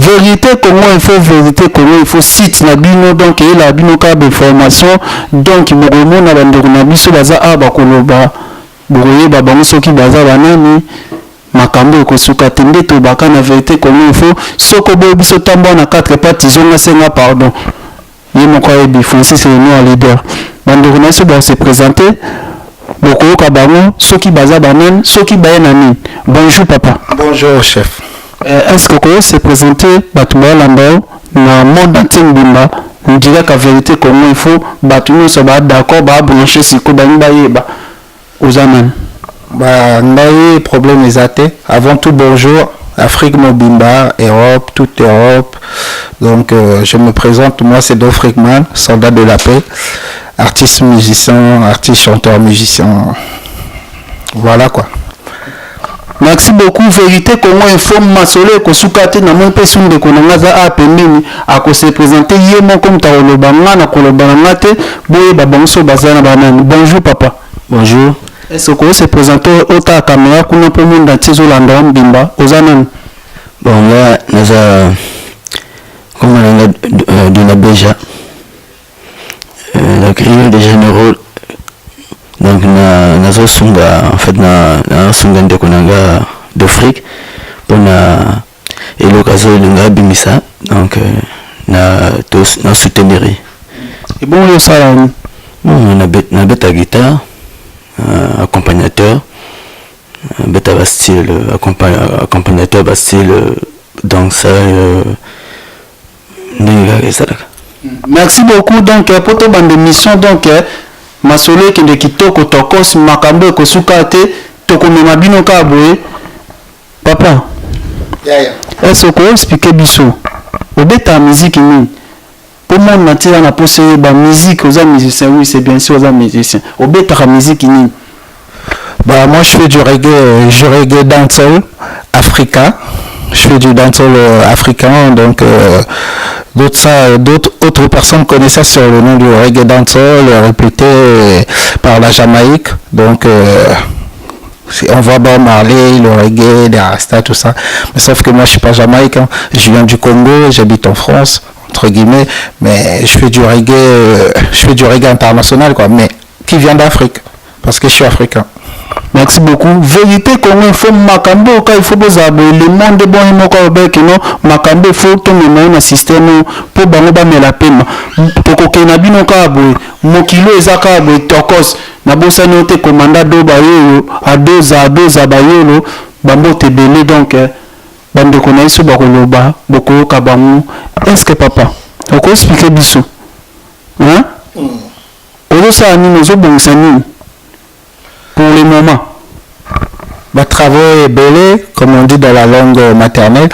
Vérité comment il faut vérité comment il faut site na bino donc il a bino ka information donc mogomo na bandeko na biso baza aba koloba boye baba musoki baza banani makambo ekosuka tende to baka na vérité comment il faut soko boye biso tambo na quatre parties zonga senga pardon ye moko yebi Francis c'est le leader bandeko na biso ba se présenter bokoyoka bango soki baza banani soki baye na nini. Bonjour papa. Bonjour chef. Est-ce que vous se présenter Batouba Lambao dans le monde entier Bimba on dirait qu'à vérité comment il faut Batouba soit d'accord bah brancher si Kodanba yeba aux amen. Bah n'ayez problème les athées. Avant tout bonjour Afrique Mobimba Europe toute Europe donc je me présente moi c'est Don Frickman soldat de la paix artiste musicien artiste chanteur musicien voilà quoi. Merci beaucoup. Vérité comment il faut masolé ko sukate na mon personne de konanga a pembeni a ko se présenter yemo comme ta lobanga na ko lobanga te boye babanso bazana banani. Bonjour papa. Bonjour. Est-ce que vous se présenter au ta caméra kuna pour monde entier Zolanda Mbimba ozanan. Bon là naza comme on a de la Béja la Rio de Janeiro. Donc nazo sunga en fait na sunga ndeko nanga d'Afrique pour na l'occasion de nga bimisa donc na soutenir. Et bon le ça bon na beta guitare accompagnateur beta style accompagnateur style danseur merci beaucoup donc pour ton bande mission donc masolo qui de kitoko tokos makambo ko sukate tokomema bino ka boye papa est-ce que expliquer biso obeta musique ni pour moi natira na poser ba musique aux musiciens oui c'est bien sûr aux musiciens obeta la musique ni bah moi je fais du reggae dancehall africain je fais du dancehall africain donc d'autres autres personnes connaissent ça sur le nom du reggae dancehall répété par la Jamaïque donc on voit Bob Marley, le reggae, les Rasta, tout ça mais sauf que moi je suis pas jamaïcain je viens du Congo, j'habite en France entre guillemets mais je fais du reggae international quoi mais qui vient d'Afrique parce que je suis africain. Merci beaucoup. Vérité comment il faut makambo il faut bozabo le monde bon moko obeki no makambo faut to na système pour bango ba mela pema poko kena bino ka boy mokilo ezaka boy tokos na bosa note commanda do ba yo a doza ba yolo bambo te belé donc bande connaissent ba koloba boko ka bango est-ce que papa on peut expliquer biso hein ozo sa ni nozo bongisa ni pour le moment. Bah, travail est belé, comme on dit dans la langue maternelle.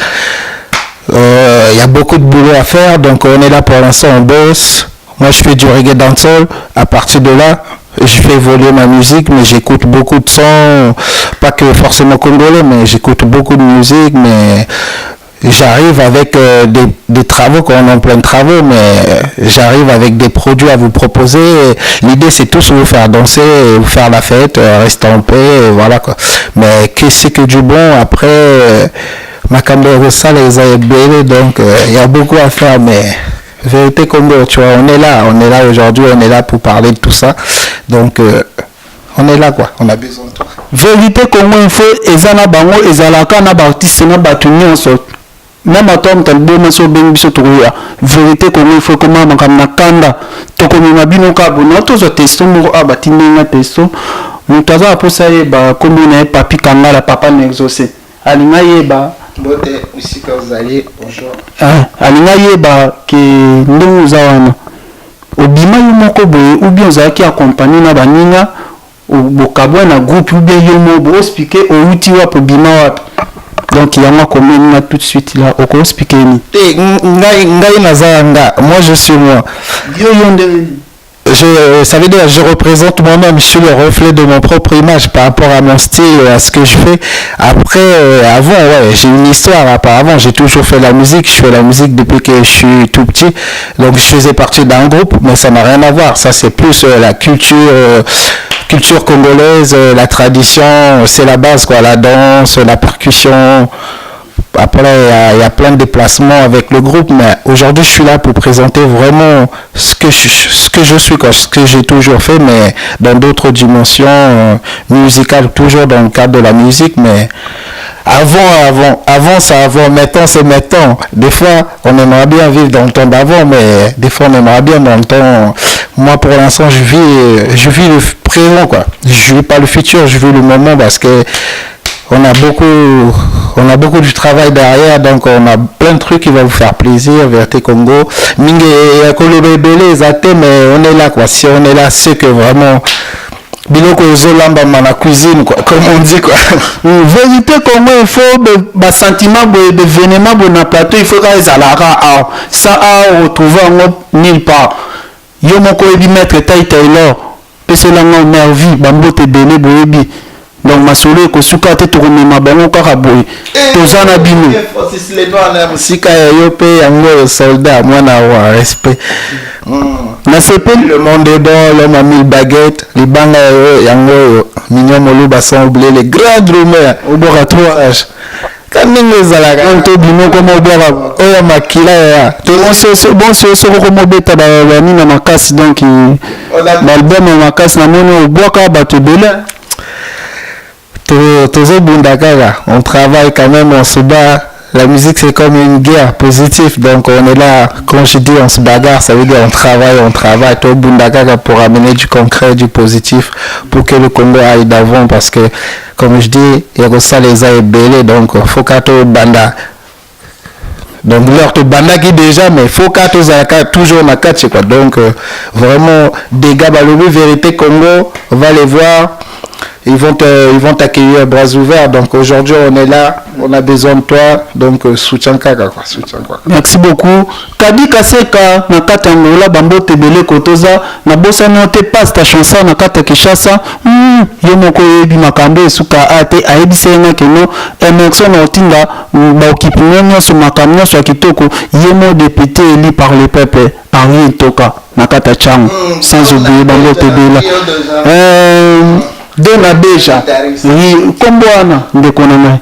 Il y a beaucoup de boulot à faire, donc on est là pour l'instant, on bosse. Moi je fais du reggae dancehall. À partir de là, je fais évoluer ma musique, mais j'écoute beaucoup de sons, pas que forcément congolais, mais j'écoute beaucoup de musique, mais j'arrive avec des travaux quand on est en plein de travaux, mais j'arrive avec des produits à vous proposer. L'idée c'est tous vous faire danser, vous faire la fête, rester en paix, voilà quoi. Mais qu'est-ce que du bon après Makambo ça les a belé donc il y a beaucoup à faire mais vérité Congo tu vois on est là aujourd'hui on est là pour parler de tout ça donc on est là quoi on a besoin de toi. Vérité Congo il faut ezana bango ezalaka na artiste na batuni sort même atom talboma so ben biso toya vérité comment il faut comment makamna kanda tokomema bino ka bona tozo testo mo abatinga testo mutaza posa yeba comme na papi kangala papa n'exaucé alinga yeba bote usika uzali bonjour alinga yeba ke ndongo zawana obima yo moko boye ou bien zaki accompagner na baninga bokabwa na groupe ou bien yo mo bo expliquer o uti wa po bima wapi. Donc il y a moi comme il tout de suite là au quoi expliquer ni moi je suis moi ça veut dire je représente moi-même je suis le reflet de mon propre image par rapport à mon style à ce que je fais après avant ouais j'ai une histoire apparemment j'ai toujours fait la musique je fais la musique depuis que je suis tout petit donc je faisais partie d'un groupe mais ça n'a rien à voir ça c'est plus la culture congolaise, la tradition, c'est la base quoi, la danse, la percussion, Après, il y a plein de déplacements avec le groupe, mais aujourd'hui, je suis là pour présenter vraiment ce que je suis, quoi, ce que j'ai toujours fait, mais dans d'autres dimensions musicales, toujours dans le cadre de la musique, mais avant, ça avant, maintenant, c'est maintenant. Des fois, on aimerait bien vivre dans le temps d'avant, mais des fois, on aimerait bien dans le temps. Moi, pour l'instant, je vis le présent, quoi. Je vis pas le futur, je vis le moment parce que on a beaucoup de travail derrière, donc on a plein de trucs qui vont vous faire plaisir. Vérité Congo, Mingue et Kolobé Belé, mais on est là, quoi. Si on est là, c'est que vraiment. Biloko Zolamba la cuisine, quoi, comme on dit, quoi. Vérité Congo, il faut des sentiments, des événements dans le plateau, il faut qu'ils aient ça a retrouvé nulle part. Yo moko ebi maître Taï Taylor, pesela nga mervi, bambo te bele boyebi. Donc masolo ekosuka te tokomema bango kaka boye toza na bino musika yo pe yango soldat mwana wa respect na sepeli le monde est bon, l'homme a 1000 baguettes libanga yango mignon moluba sans oublier les grands drummers au boratoire kaningo ezalaka to bino koma obwaka oyo makila ya bon soko koma obeta bani na makasi donc l'album ya makasi namoni obwaka bato ebele on travaille quand même, on se bat. La musique c'est comme une guerre positive, donc on est là, quand je dis on se bagarre, ça veut dire on travaille tout Bundagaga pour amener du concret, du positif, pour que le Congo aille d'avant, parce que comme je dis, il y a ça les a belé, donc faut qu'à tout banda. Donc leur te banda qui déjà, mais faut qu'à toujours ma catch, quoi. Donc vraiment des gars balobi vérité Congo, on va les voir. Ils vont t'accueillir bras ouverts. Donc aujourd'hui on est là, on a besoin de toi, donc soutien kaka quoi, soutien quoi. Merci beaucoup. Kadi Kaseka na kata ngola bambo tebele kotoza na bossa note passe ta chanson na kata Kishasa. Yo moko yebi makambo esuka ate ayebisenga keno Emerson Otinga ba okipinyo so makambo so kitoko yemo député élu par le peuple Henri Toka na kata Chango sans oublier bambo tebela. Dona Beja oui kombo wana ndeko na ngai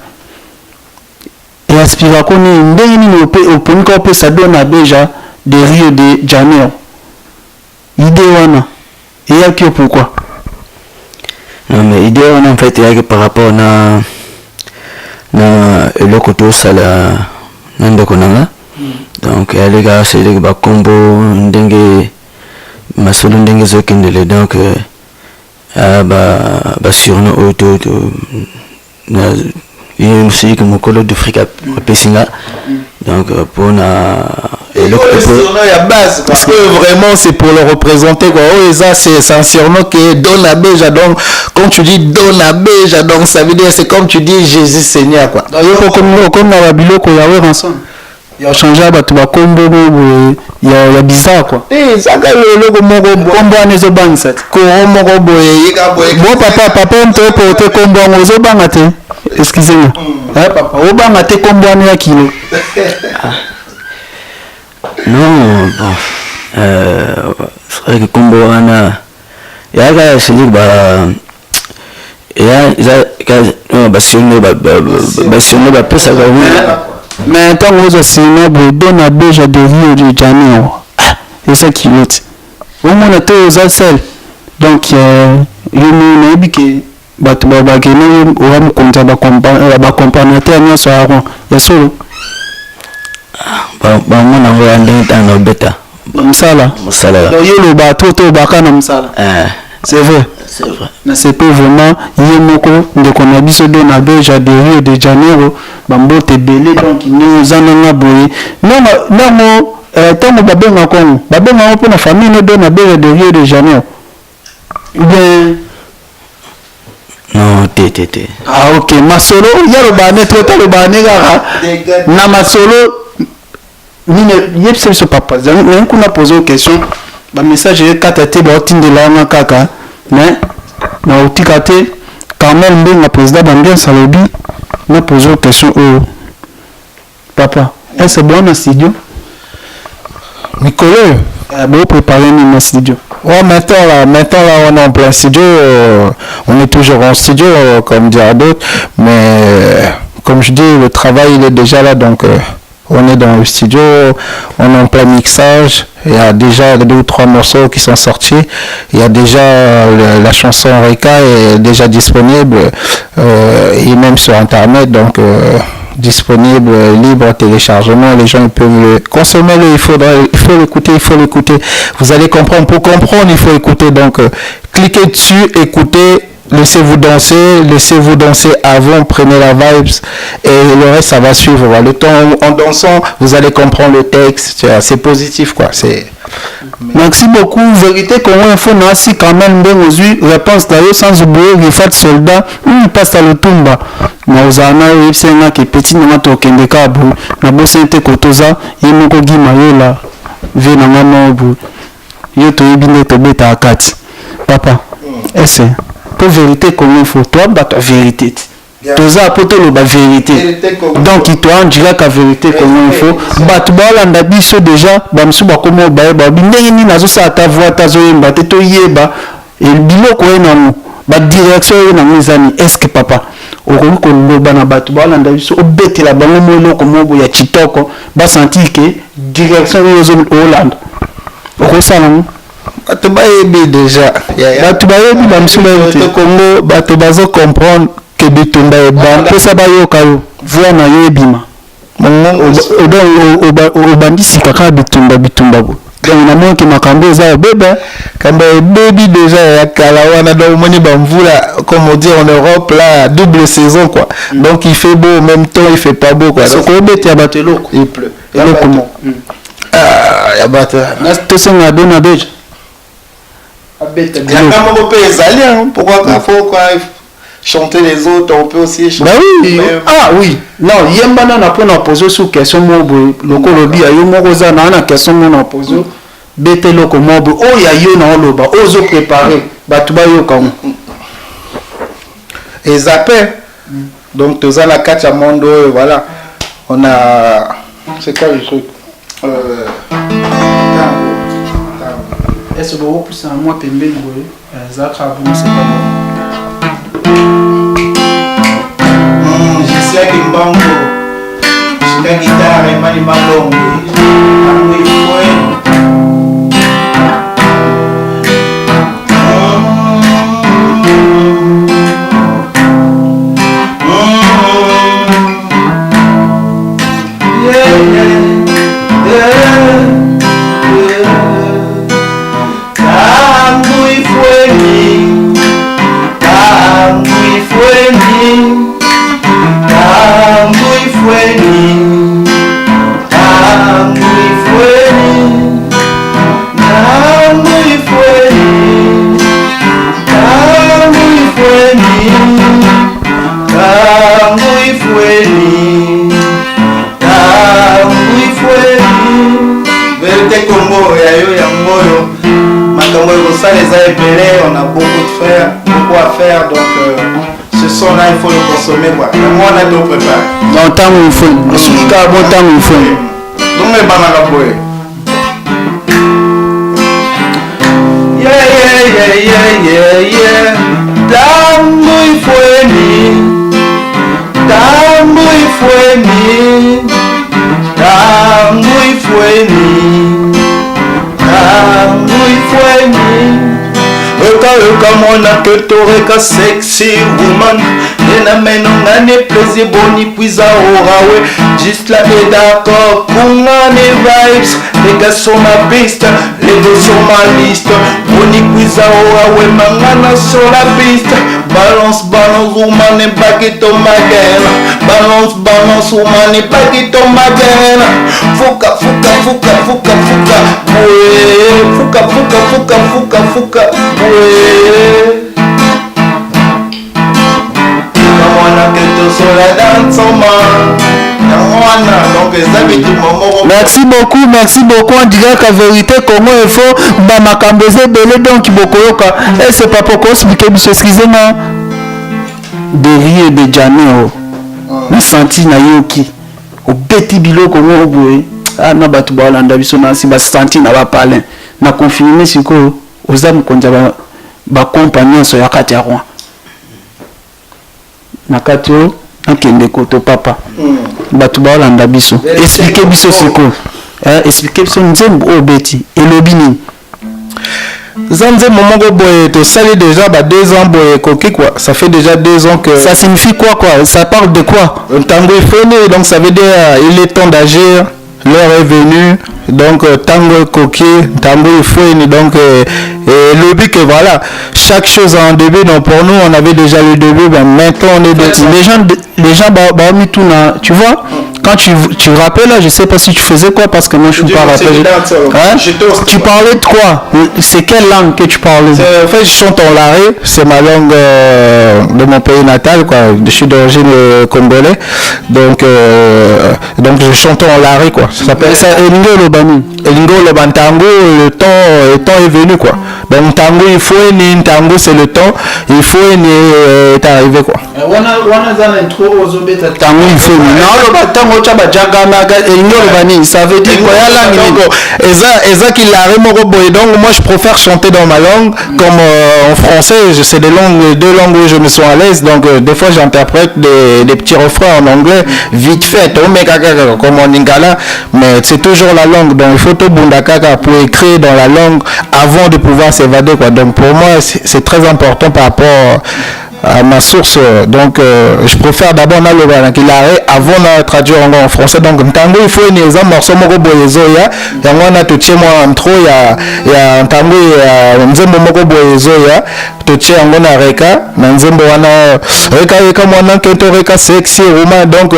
et aspira koni ndenge nini oponika opesa Dona Beja de Rio de Janeiro idée wana eyaki pourquoi? Non mais idée wana en fait eyaki par rapport na eloko tosala na ndeko na nga donc aleka seleki bakombo ndenge masolo ndenge ezokendele donc surnom auto musique mokolo d'Afrique pesinga donc pour na parce que vraiment c'est pour le représenter quoi. Oh ça c'est un surnom qui est Dona Beja, donc quand tu dis Dona Beja, donc ça veut dire c'est comme tu dis Jésus Seigneur quoi. Comme na biloko ya we ensemble il a changé bato ba kombo ya bizarre quoi saka loko moko kombo anezo bangisa ko moko boye bon papa mto pote kombo ngozo banga te excusez-moi papa o banga te kombo ane ya kilo non bon c'est vrai que kombo ana ya ga seli ba ya za ba siono ba pesa ga mais tant que vous signez Dona Beja de Rio de Janeiro et ça qui est au moins on était aux alcels donc il nous dit que bato babakene owa mukonza ba compagnateur nyonso aro ya solo ba mona ngo ande tano beta musala donc yelo ba toto bakana musala c'est vrai na c'est pas vraiment yemoko ndeko na biso Dona Beja de Rio de Janeiro bambote belé donc nous en boye non tango babenga kongo babenga po na famille no Dona Beja de Rio de Janeiro bien non té ok masolo yaro bane tota le bane gara na masolo nine yepse so papa zan kuna poser question ba message katate ba otindela na kaka mais na otikate quand même benga président d'ambiance alobi na poser question au papa est-ce bon na studio Nicolas bon préparer mon studio. Ouais, maintenant là on est en plein studio, on est toujours en studio comme dire d'autres, mais comme je dis, le travail il est déjà là, donc on est dans le studio, on est en plein mixage, il y a déjà 2 ou 3 morceaux qui sont sortis, il y a déjà la chanson Reka est déjà disponible, et même sur internet, donc disponible, libre à téléchargement, les gens ils peuvent le consommer, il faut l'écouter, vous allez comprendre, pour comprendre il faut écouter, donc cliquez dessus, écoutez, laissez-vous danser avant, prenez la vibes et le reste ça va suivre. Le temps en dansant, vous allez comprendre le texte, c'est positif quoi. Merci beaucoup. Vérité comment il faut nasi quand même bien aujourd'hui réponse d'ailleurs sans oublier Rifat Soldat passe à l'Otumba. Mauzana yepsenga ke petit na to kende kabu na bosente kotoza yemoko gima yola ve na ngamo bu yo to yibinde to beta akati papa ese pour vérité comment il faut toi battre vérité toza poto lo ba vérité donc il doit en dire la vérité comment il faut battre ba landa biso déjà ba msu ba komo ba ba ndenge ni nazo sa ta voix ta zo yemba te to yeba et biloko ena mo ba direction ena mizani est-ce que papa okoki koloba na bato balanda biso obetela bango mo eloko moko ya kitoko basanti ke direction oyo ozolanda okosala ngo bato bayebi déjà bato bayebi bamisula te Congo bato bazo comprendre ke bitumba eba mposa bayoka yo voix na yo ebima obandisi kaka bitumba bo donc namoni ke makambo eza ebebe kamba ebebi déjà ya kala wana donc moni bamvula comme on dit en Europe là double saison quoi donc il fait beau en même temps il fait pas beau quoi donc obete ya bato eloko il pleut eloko mo ya bato tosenga dona beja abeta bien kama ko pe ezali pourquoi qu'il faut quoi chanter les autres on peut aussi chanter oui. Ah oui non yembana na pona poser sous question mobo lokolo bi ayo moko za na question na poser bete loko mobo o ya yo na oloba ozo préparer batu ba yo comme et zappé donc tous à la catch à mondo voilà on a c'est quoi le truc est-ce que vous plus un mois pembeni boye zakra bon c'est pas bon je sais que bango je suis guitare et mani malongo amui foi on a beaucoup à faire donc ce son là il faut le consommer quoi moi on a tout préparé dans temps il faut jusqu'à bon temps il faut donc les banana boy yeah tango il faut ni tango il faut ni tango il faut ni tango il faut ni Eka mona que toreka sexy woman Nena menongane plaisir boni puisa orawe Juste la et d'accord Kungane vibes Les gars sont ma piste Les deux sont ma liste Boni puisa orawe Mangana sur la piste Balance woman et baguette ma gueule Balance woman et baguette ma gueule Fuka merci beaucoup on dirait qu'à vérité comment il faut bamakamboze belé donc bokoyoka et c'est pas pour expliquer biso excusez-moi de rire de Janeiro na senti na yoki obeti biloko mo boye na bato balanda biso na si ba senti na ba palin na confirmer siko oza mukonza ba compagnon so ya kati ya roi na kati akende koto papa bato baolanda biso explique biso siko explique biso nzembo oyo beti elobi nini Zanze Momongo Boye, tu sais déjà 2 ans Boye Koki quoi. Ça fait déjà 2 ans que. Ça signifie quoi Ça parle de quoi? Un tango est fini, donc ça veut dire il est temps d'agir. L'heure est venue, donc tango Koki, tango est fini, donc le but que voilà, chaque chose a un début. Donc pour nous, on avait déjà le début, ben maintenant on est les gens bah mis tout là, tu vois. Quand tu rappelles là, je sais pas si tu faisais quoi parce que moi je ne suis pas rappelé. Tu parlais de quoi? C'est quelle langue que tu parlais? En fait, je chante en laré, c'est ma langue de mon pays natal, quoi. Je suis d'origine congolais, donc je chante en laré, quoi. Ça s'appelle ça Elingo Lobani. Elingo Loban tango, le temps est venu, quoi. Donc tango il faut ni tango c'est le temps, il faut ni est arrivé, quoi. Tango il faut ni ça veut dire quoi Eza qui l'a remonté. Donc moi je préfère chanter dans ma langue comme en français. C'est deux langues où je me sens à l'aise. Donc des fois j'interprète des petits refrains en anglais vite fait comme en lingala, mais c'est toujours la langue. Donc il faut tout bundakaka pour écrire dans la langue avant de pouvoir s'évader, quoi. Donc pour moi c'est très important par rapport à ma source. Donc je préfère d'abord le qu'il arrête avant de traduire en français. Donc tango il faut une exemple morceau moko boyezo ya yango na tutie moi en trop ya tango ya nzembo moko boyezo ya tutie yango na reka na nzembo wana reka mwana kento reka sexy woman. Donc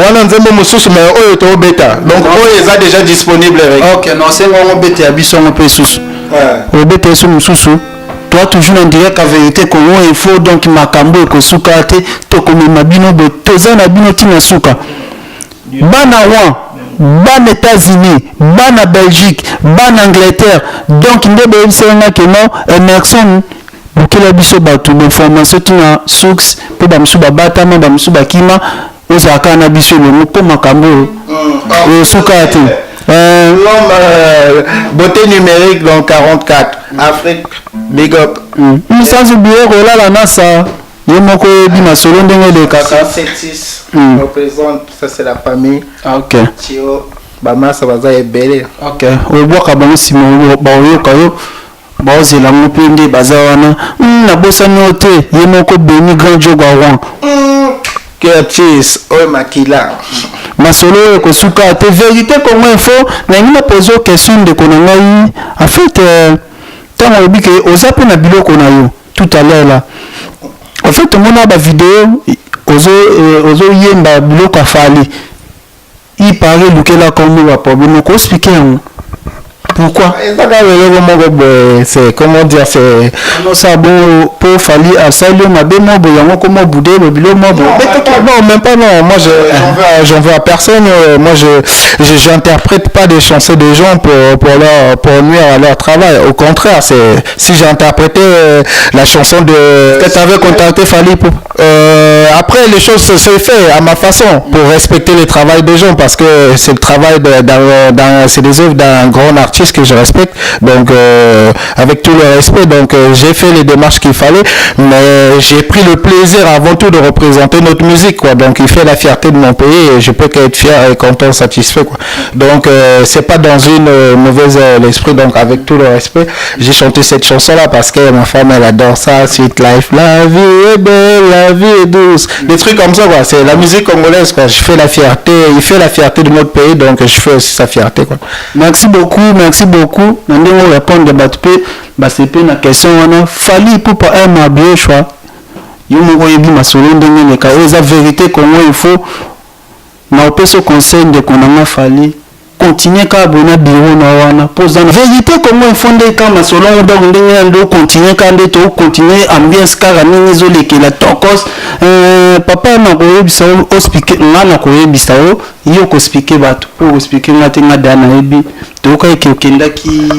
wana nzembo mususu mais oyo to beta donc oyo est déjà disponible reka. OK, non c'est moi beta ya biso mo pe susu o beta so mususu. Toi toujours on dirait qu'à vérité qu'on il faut donc makambo et kosuka te to comme mabino bo toza na bino tina suka bana ban États-Unis ban Belgique ban Angleterre donc ndebe bisenga que non Emerson bokela biso bato d'information tina source po ba msuba batama ba msuba kima ozaka na biso le po makambo suka te l'homme beauté numérique dans 44 Afrique big up sans oublier Rola la NASA yemoko bima solo ndenge de kaka 76 représente ça c'est la famille. OK Tio bama ça va ebele. OK oboka bango simo ba oyoka yo ba ozela mopende bazawana na bosano te yemoko beni grand jogo wan Curtis oy makila masolo ko suka te vérité comme info na ngina poser question de konangai en fait tant obi ke ozapo na biloko na yo tout à l'heure là en fait mon ba vidéo ozo yemba biloko afali il paraît lukela comme ba problème ko expliquer pourquoi c'est comment dire c'est ça bon pour fali asalio mabemo boyango comme boudé bobilo mobo non même pas non moi j'en veux à personne. Moi j'interprète pas des chansons des gens pour nuire à leur travail. Au contraire, c'est si j'ai interprété la chanson de que tu avais contacté Fali pour après les choses se fait à ma façon pour respecter le travail des gens parce que c'est le travail c'est des œuvres d'un grand artiste que je respecte, donc avec tout le respect, donc j'ai fait les démarches qu'il fallait, mais j'ai pris le plaisir avant tout de représenter notre musique, quoi. Donc il fait la fierté de mon pays et je peux qu'être fier et content, satisfait, quoi. Donc c'est pas dans une mauvaise l'esprit, donc avec tout le respect j'ai chanté cette chanson là parce que ma femme elle adore ça, Sweet Life, la vie est belle, la vie est douce, des trucs comme ça, quoi. C'est la musique congolaise, quoi. Je fais la fierté, il fait la fierté de notre pays, donc je fais aussi sa fierté, quoi. Merci beaucoup nandingo répondre de batpe basepe na question wana Fali pour pas un bien choix yo moko yebi masolo ndenge le ka eza vérité comment il faut na opeso conseil de konanga Fali continuer ka bona bureau na wana pose na vérité comment il faut ndenge ka masolo donc ndenge ndo continuer ka ndo to continuer ambiance kara nini zo lekela tokos papa na ko yebisa o speaker ngana ko yebisa o yo ko speaker bato pour expliquer ngate ngada na yebi to ka ekenda ki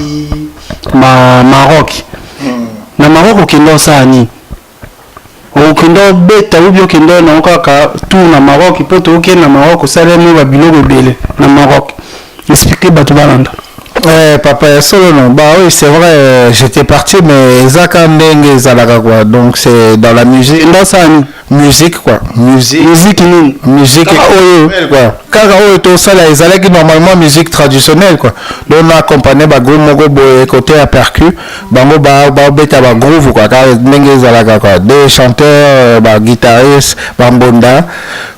Maroc na Maroc okenda osani okenda beta ubi okenda na okaka tout na Maroc poto okenda na Maroc osalemo ba biloko bele na Maroc expliquer bato balanda. Papa solo non bah oui c'est vrai j'étais parti mais Zaka Ndenge Zalaga quoi, donc c'est dans la musique Ndasani musique quoi musique quoi kaka oyo tosala ezalaki normalement musique traditionnelle quoi donc on accompagné ba groupe moko boye côté à percu bango ba beta ba groove quoi kaka ndenge ezalaka quoi des chanteurs ba guitaristes ba mbonda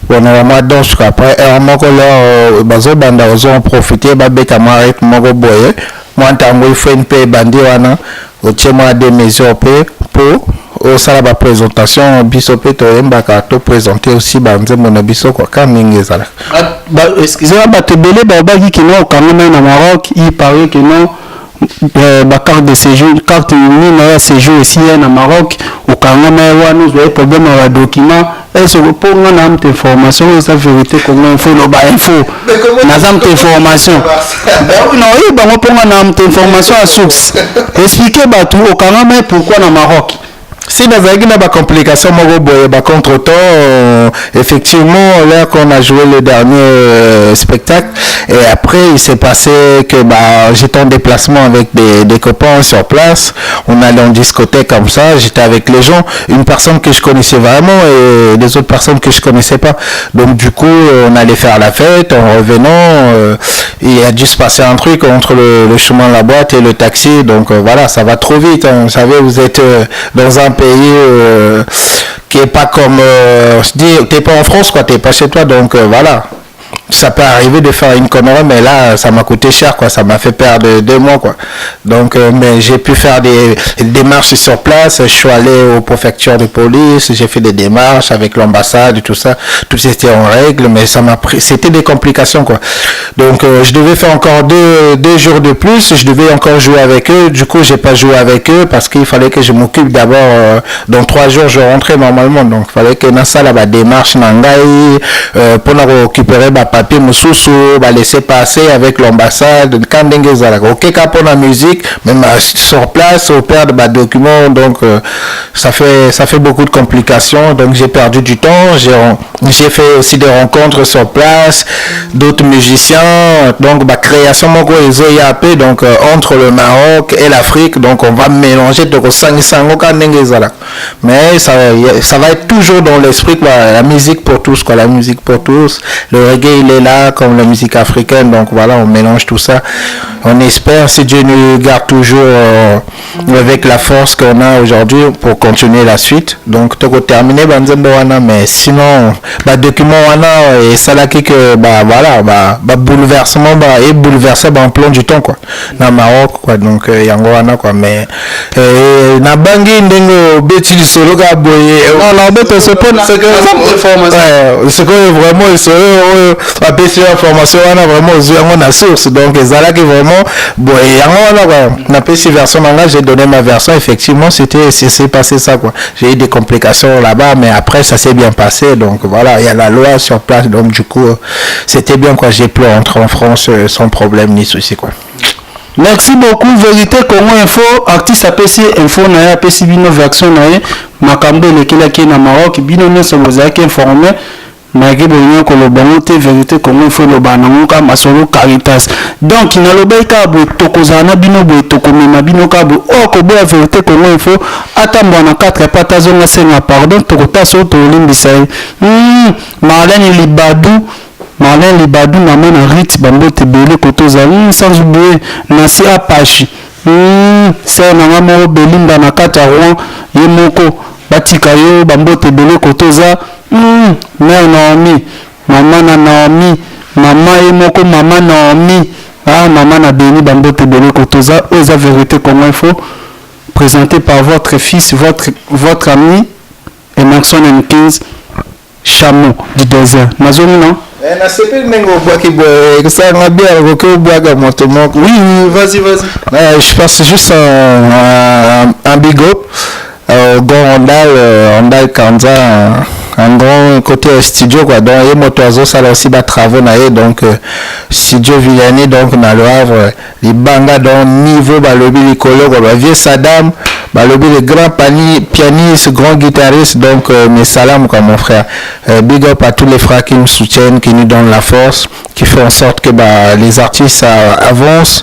bon normalement danse quoi après moko là bazo banda ozo en profiter ba beta ma rythme moko boye moi ntango il faut une paix bandi wana otie moi des mesures pour au sala ba présentation biso pe to yembaka to présenter aussi ba nzembo na biso quoi ka mingi ezala excusez-moi ba tebele ba baki kino kangana na Maroc il paraît que non ba carte de séjour carte de séjour ici na Maroc au kangana wana nous avons problème avec document est-ce que pour nous am te formation ça vérité comment il faut le ba info nazam te formation non il ba pour nous am te formation à source expliquer ba tout au kangana pourquoi na Maroc. Si nous avons des complications, contre-temps, effectivement, là qu'on a joué le dernier spectacle, et après il s'est passé que j'étais en déplacement avec des copains sur place, on allait en discothèque comme ça, j'étais avec les gens, une personne que je connaissais vraiment et des autres personnes que je connaissais pas. Donc du coup, on allait faire la fête, en revenant, il a dû se passer un truc entre le chemin de la boîte et le taxi, donc voilà, ça va trop vite, hein. Vous savez, vous êtes dans un pays qui est pas comme t'es pas en France quoi, t'es pas chez toi, donc voilà, ça peut arriver de faire une connerie, mais là ça m'a coûté cher quoi, ça m'a fait perdre 2 mois quoi, donc mais j'ai pu faire des démarches sur place, je suis allé aux préfectures de police, j'ai fait des démarches avec l'ambassade et tout ça, tout était en règle, mais ça m'a pris, c'était des complications quoi, donc je devais faire encore deux jours de plus, je devais encore jouer avec eux, du coup j'ai pas joué avec eux parce qu'il fallait que je m'occupe d'abord, dans 3 jours je rentrais normalement, donc il fallait que dans ça la démarche nangai pour récupérer papier mususu va laisser passer avec l'ambassade quand ndenge ezalaka ok pour la musique même sur place au perdre documents, donc ça fait beaucoup de complications, donc j'ai perdu du temps, j'ai fait aussi des rencontres sur place d'autres musiciens, donc création moko ezoyape, donc entre le Maroc et l'Afrique, donc on va mélanger de sangisango quand ndenge ezalaka, mais ça va être toujours dans l'esprit quoi, la musique pour tous quoi, la musique pour tous, le reggae il est là comme la musique africaine, donc voilà, on mélange tout ça, on espère si Dieu nous garde toujours avec la force qu'on a aujourd'hui pour continuer la suite, donc tu peux terminer banzembo wana, mais sinon document wana et ça là que voilà bouleversement et bouleversé en plan du temps quoi na Maroc quoi, donc yango wana quoi, mais na bangi ndengo beti solo ka boye on embête ce point c'est que vraiment il serait apesi information wana vraiment yango na source, donc ezala que vraiment boye yango wana quoi na pesi version là, j'ai donné ma version, effectivement c'est passé ça quoi, j'ai eu des complications là-bas mais après ça s'est bien passé, donc voilà, il y a la loi sur place, donc du coup c'était bien quoi, j'ai pu rentrer en France sans problème ni souci quoi. Merci beaucoup. Vérité Congo Info, artiste APC Info na APC bino version na makambo lekela ki na Maroc bino nyonso bozaki informé nage bonyo ko lobango te vérité Congo Info lobana ngoka masolo Caritas, donc na lobaika bo tokozana bino bo tokomema bino ka bo ko bo vérité Congo Info atambwa na 4 pata zonga senga pardon tokota so to limbisa Marlène Libadou maman na Rit bambo tebele kotoza sans oublier Nancy Apache c'est na mama Belinda na kata Rouen yemoko batika yo bambo tebele kotoza mère Naomi maman na Naomi maman yemoko maman Naomi maman na Beni bambo tebele kotoza oza vérité Congo Info présenté par votre fils votre ami Emerson N15 Chameau du désert nazoni non. Oui, vas-y. Je pense juste un big up au grand Rondal Kanza, un grand côté studio quoi, donc et motoiseau ça là aussi travaux donc studio Villani, donc dans le Havre les banga dans niveau balobi les collègues vieux Saddam balobi les grands pianistes, grands guitaristes, donc mes salams quoi mon frère, big up à tous les frères qui me soutiennent, qui nous donnent la force, qui font en sorte que les artistes avancent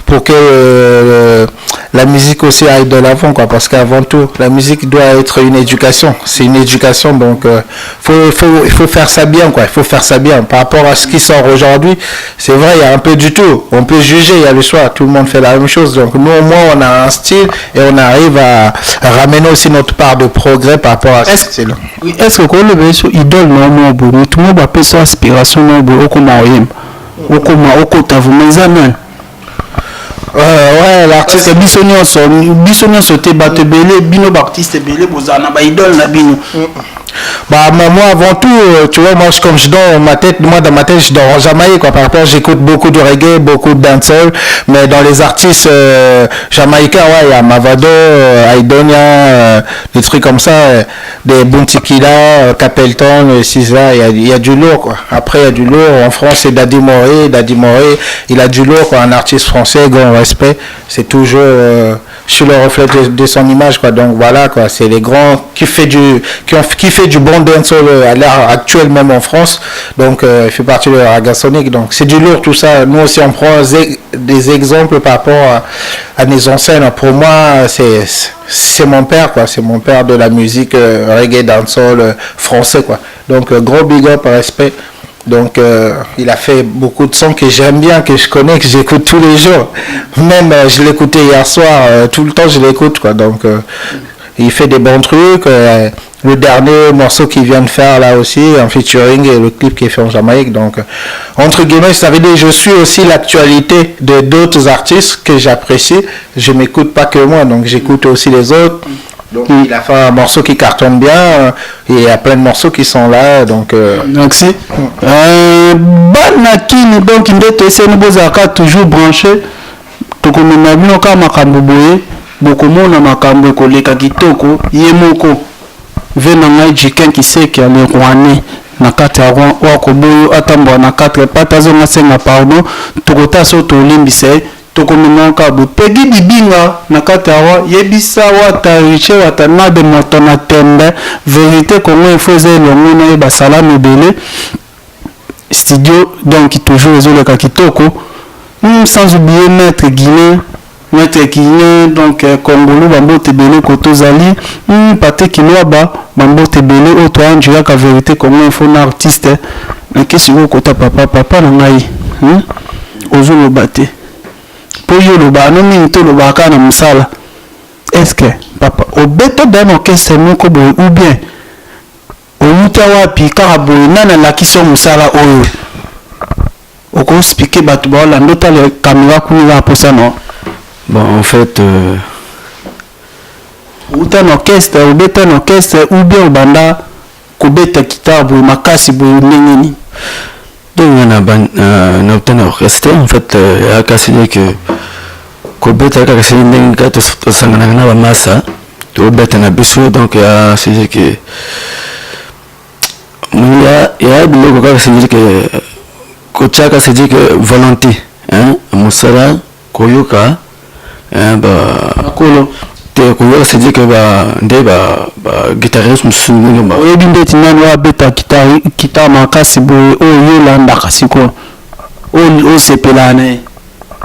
pour que la musique aussi aille de l'avant, quoi, parce qu'avant tout, la musique doit être une éducation. C'est une éducation, donc il faut faire ça bien, quoi. Il faut faire ça bien. Par rapport à ce qui sort aujourd'hui, c'est vrai, il y a un peu du tout. On peut juger, il y a le choix. Tout le monde fait la même chose. Donc nous, au moins, on a un style et on arrive à ramener aussi notre part de progrès par rapport à ce style. Est-ce que quand le beso idole non bon, tout le monde a fait aspiration non bon, au comment au côté vous mes amis. Ouais, l'artiste bisonio sauté batte belé bino baptiste belé bozana ba idole na bino. Bah moi avant tout, tu vois, moi comme je dors dans ma tête, je dors en Jamaïque, quoi. Par rapport, j'écoute beaucoup de reggae, beaucoup de dancehall, mais dans les artistes jamaïcains, ouais, il y a Mavado, Aidonia, des trucs comme ça, des Bounty Killa, Capleton, Cisa, il y a du lourd, quoi. Après il y a du lourd. En France c'est Daddy Moré, il a du lourd, quoi. Un artiste français, grand respect, c'est toujours sur le reflet de son image, quoi. Donc voilà, quoi, c'est les grands qui fait du bon dancehall à l'heure actuelle, même en France. Donc il fait partie de Ragasonic, donc c'est du lourd tout ça. Nous aussi on prend des exemples par rapport à nos anciennes. Pour moi c'est mon père, quoi. C'est mon père de la musique reggae dancehall français, quoi. Donc gros big up, respect. Donc il a fait beaucoup de sons que j'aime bien, que je connais, que j'écoute tous les jours. Même je l'écoutais hier soir, tout le temps je l'écoute, quoi. Donc il fait des bons trucs. Le dernier morceau qu'il vient de faire là aussi, en featuring, et le clip qui est fait en Jamaïque. Donc entre guillemets, ça veut dire je suis aussi l'actualité de d'autres artistes que j'apprécie. Je m'écoute pas que moi, donc j'écoute aussi les autres. Donc il a fait un morceau qui cartonne bien, et il y a plein de morceaux qui sont là, donc merci. Banakini, donc il est essayé de toujours branché. Donc on a vu encore makambo boye, beaucoup monde makambo koleka kitoko, yemoko venanga jiken qui sait qu'il y a les Rouennais na kati ya Rouen wakoboyo atambwa na quatre pattes azonga senga pardon tokota so to limbise tokomenaka bopegi bibinga na kati ya Rouen yebisa wata riche wata na de moto na tembe vérité Congo il faut ze longo na ba salame belé studio donc toujours ezoleka kitoko sans oublier maître Guinée donc Congolais bambo tebele kotozali pate kiloaba bambo tebele auto anjira ka vérité comme il faut un artiste mais qu'est-ce que kota papa na ngai ozolo baté po yo lo ba no minto lo ba kana musala est-ce que papa obeto dans orchestre moko boy ou bien omuta wapi karabo nana la kiso musala oyo oko expliquer batu ba la ndota le caméra kuni pour ça non. Bon, en fait, ou un orchestre ou bien banda kubeta guitare ou makasi ou nini. Donc on a un orchestre en fait à casser que kubeta kasi nini kato sangana na ba massa to beta na biso donc c'est que il y a beaucoup de c'est que kochaka c'est que volonté hein musala koyoka kolo te koyoka c'est dire que guitariste musungu ba oyebi ndeti nani wa beta guitare makasi boye oyo yolandaka siko o sepelane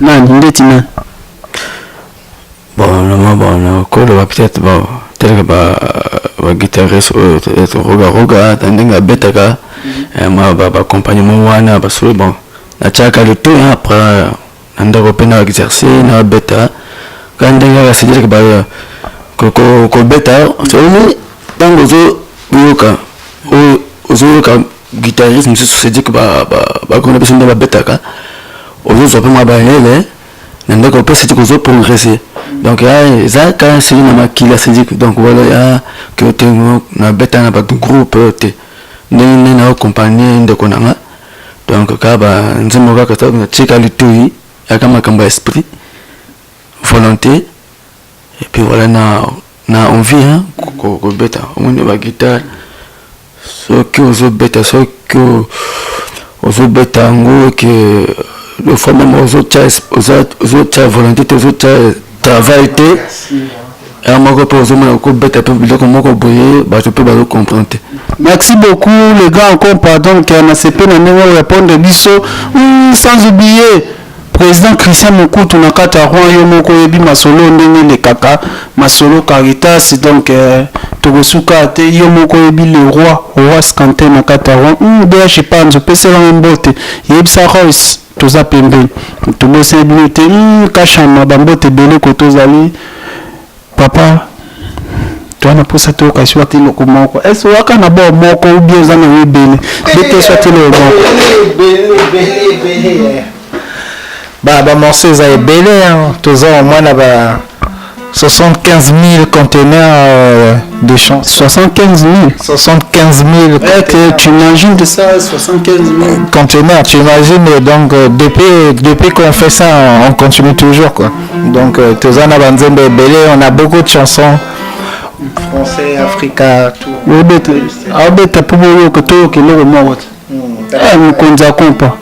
nani ndeti nani bon kolo va peut-être tel que guitariste roga tandinga betaka ma accompagnement wana basolo bon na chaka le tout après ndako pena exercer na beta quand ndinga c'est dire que ko beta solo tango zo yoka ozoyoka guitariste mususu c'est dire que kona besoin de beta ka ozo ma baele na ndako pe c'est dire que ozo progresser donc ça quand c'est na makila c'est dire que donc voilà que tu na beta na ba groupe te ndenge na accompagner ndeko nanga donc kaba nzimo kaka ta na chika litui akama kamba esprit volonté et puis voilà na envie hein ko beta on ba guitare so que ozo beta ngo que le fois même ozo cha volonté ozo cha travail te et moko po ozo na ko beta pe biloko moko boye ba tu peux ba comprendre. Merci beaucoup les gars, encore pardon qu'on a CP na répondre biso sans oublier président Christian Mokutu na kati ya roi yo moko yebi masolo ndenge le kaka masolo Caritas donc tokosuka te yo moko yebi le roi Scanté na kati ya roi DH Panzo pesela mbote yebisa Royce toza pembeni tobose bino te kashama bambote bele ko tozali papa toana posa to ka swati loko moko eso waka na bo moko ou bien za na webele bete swati lo moko bele ba morceau za ebele toza au moins na ba 75 000 conteneurs de chansons. 75 000 tu imagines de ça 75 000 conteneurs, tu imagines. Donc depuis qu'on fait ça, on continue toujours quoi. Donc Tozana Banzembe Belé, on a beaucoup de chansons français, africain, tout. Abeta pour moi que tout que le mot. On konza kompa.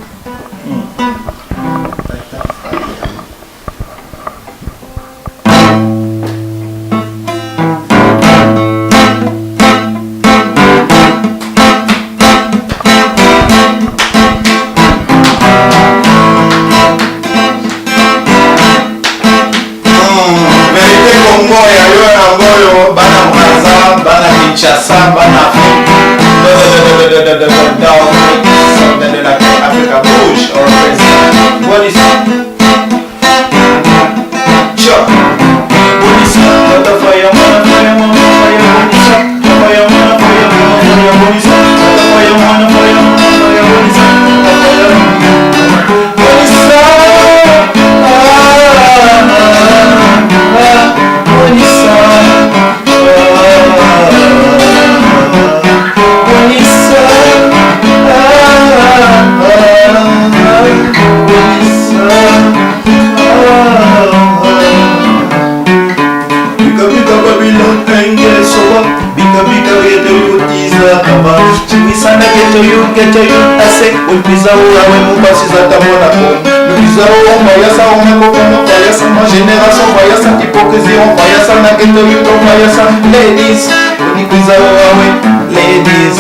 Ladies,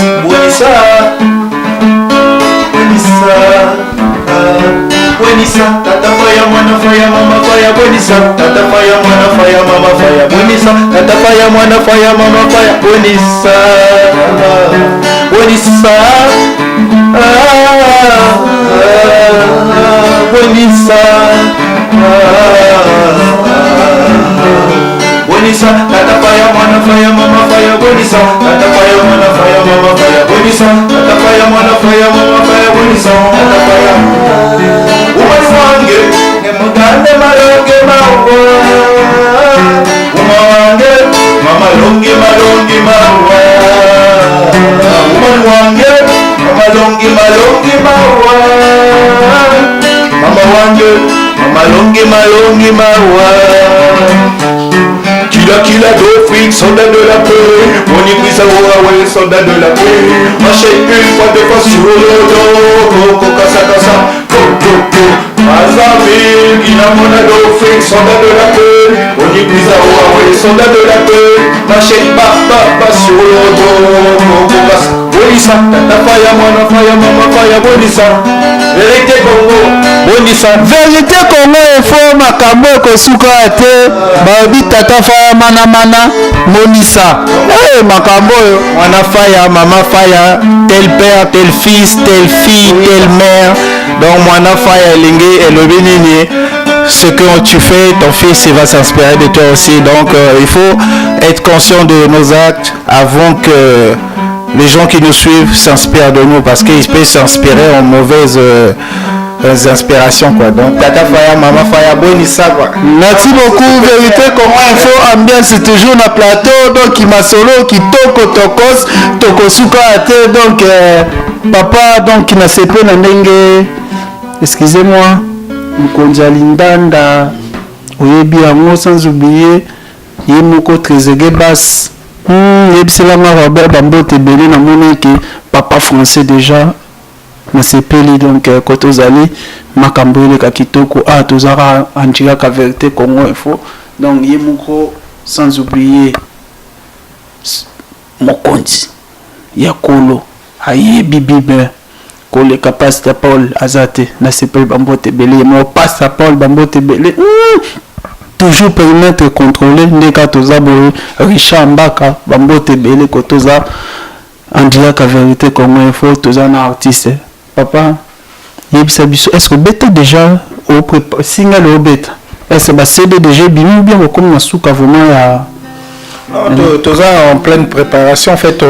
Bonisa, tata fire, mwana fire, mama fire, Bonisa, tata fire, mwana fire, mama fire, Bonisa, tata fire, mwana fire, mama fire, Bonisa, Bonisa, Bonisa, Bonisa, tata fire, mwana fire, mama fire, Bonisa, tata fire, mwana fire, mama fire, Bonisa, tata fire, mwana fire, mama fire, Bonisa, tata fire. Umanwange, nemugande malonge mawa. Umanwange, mama longe malonge mawa. Umanwange, mama longe malonge mawa. Mama wange, mama longe malonge mawa. Kila d'Afrique, soldat de la paix. On y pris ça au Hawaii, soldat de la paix. Marcher une fois, deux fois sur le dos. Coco, casa, coco. Azaville, qui n'a mon d'Afrique, soldat de la paix. On y pris ça au Hawaii, soldat de la paix. Marcher pas sur le dos. Coco, casa. Bonisa, tata faya, mwana faya, mama faya, Bonisa. Vérité Congo, Bonisa. Vérité Congo efo makambo kosuka te babi tata faya mana Bonisa. Makambo mwana faya, mama faya, tel père, tel fils, telle fille, telle mère. Donc mwana faya elingi elobi nini. Ce que tu fais, ton fils il va s'inspirer de toi aussi. Donc il faut être conscient de nos actes avant que les gens qui nous suivent s'inspirent de nous, parce qu'ils peuvent s'inspirer en mauvaises inspirations quoi. Donc tata faya, mama faya, Bonisa quoi. Merci beaucoup. Vérité comment info ambiance toujours na plateau donc masolo kitoko tokos tokosuka ate donc papa donc na sepe na ndenge excusez-moi mkonza lindanda oyebi yango sans oublier ye moko trésorier basse yebselanga Robert bambote belé na moneke papa français déjà na sepeli donc koto zali makambo eleka kitoko tozara andika ka vérité Congo info donc ye moko sans oublier mokonzi ya kolo ayebi bible koleka Pasteur Paul azate na sepel bambote belé mo Pasteur Paul bambote belé toujours périmètre contrôlé ndeka toza boye Richard Mbaka bambote belé ko toza en direct à vérité Congo Info toza na artiste papa yebisa biso est-ce que beta déjà au single au beta est-ce que CD déjà bimi bien comme na souka vraiment ya Tous en pleine préparation. En fait,